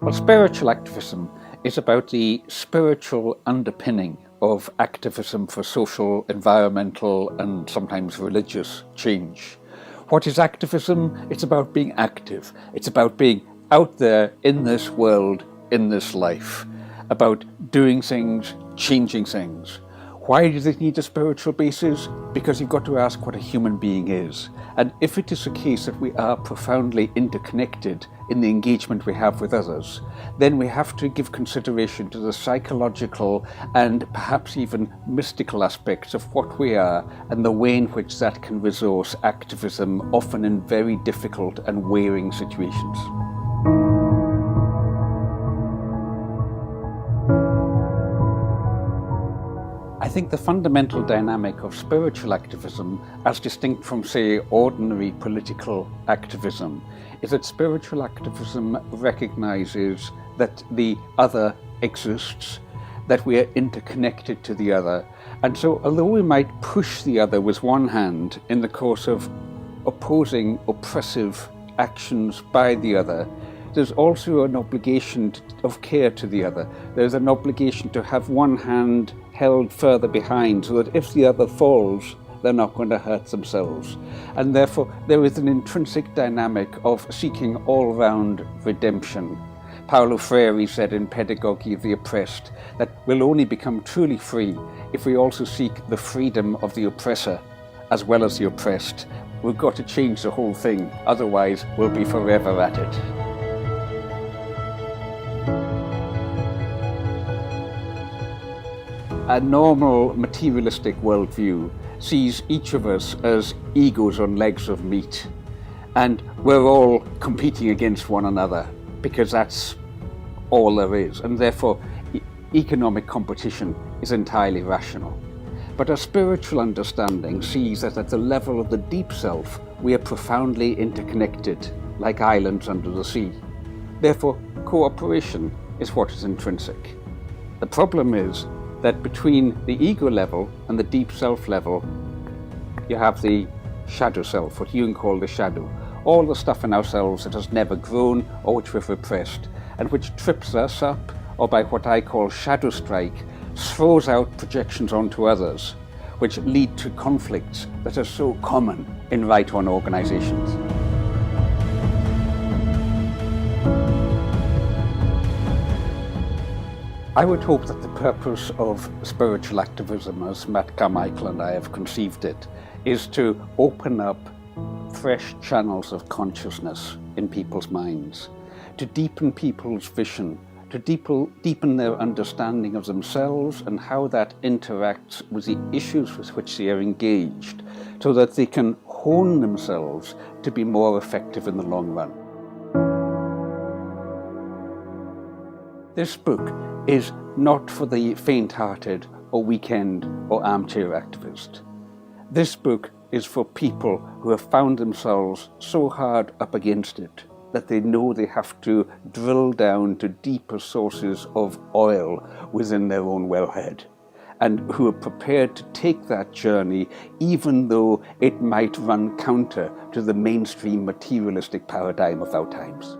Well, spiritual activism is about the spiritual underpinning of activism for social, environmental, and sometimes religious change. What is activism? It's about being active. It's about being out there in this world, in this life, about doing things, changing things. Why does it need a spiritual basis? Because you've got to ask what a human being is. And if it is the case that we are profoundly interconnected in the engagement we have with others, then we have to give consideration to the psychological and perhaps even mystical aspects of what we are and the way in which that can resource activism, often in very difficult and wearing situations. I think the fundamental dynamic of spiritual activism, as distinct from, say, ordinary political activism, is that spiritual activism recognizes that the other exists, that we are interconnected to the other. And so, although we might push the other with one hand in the course of opposing oppressive actions by the other, there's also an obligation of care to the other. There's an obligation to have one hand held further behind so that if the other falls, they're not going to hurt themselves. And therefore, there is an intrinsic dynamic of seeking all-round redemption. Paulo Freire said in Pedagogy of the Oppressed that we'll only become truly free if we also seek the freedom of the oppressor as well as the oppressed. We've got to change the whole thing, otherwise we'll be forever at it. A normal materialistic worldview sees each of us as egos on legs of meat, and we're all competing against one another because that's all there is, and therefore economic competition is entirely rational. But a spiritual understanding sees that at the level of the deep self we are profoundly interconnected, like islands under the sea. Therefore, cooperation is what is intrinsic. The problem is that between the ego level and the deep self level, you have the shadow self, what Jung called the shadow, all the stuff in ourselves that has never grown or which we've repressed, and which trips us up, or by what I call shadow strike, throws out projections onto others, which lead to conflicts that are so common in right-on organizations. I would hope that the purpose of spiritual activism, as Matt Carmichael and I have conceived it, is to open up fresh channels of consciousness in people's minds, to deepen people's vision, to deepen their understanding of themselves and how that interacts with the issues with which they are engaged, so that they can hone themselves to be more effective in the long run. This book is not for the faint-hearted or weekend or armchair activist. This book is for people who have found themselves so hard up against it that they know they have to drill down to deeper sources of oil within their own wellhead, and who are prepared to take that journey even though it might run counter to the mainstream materialistic paradigm of our times.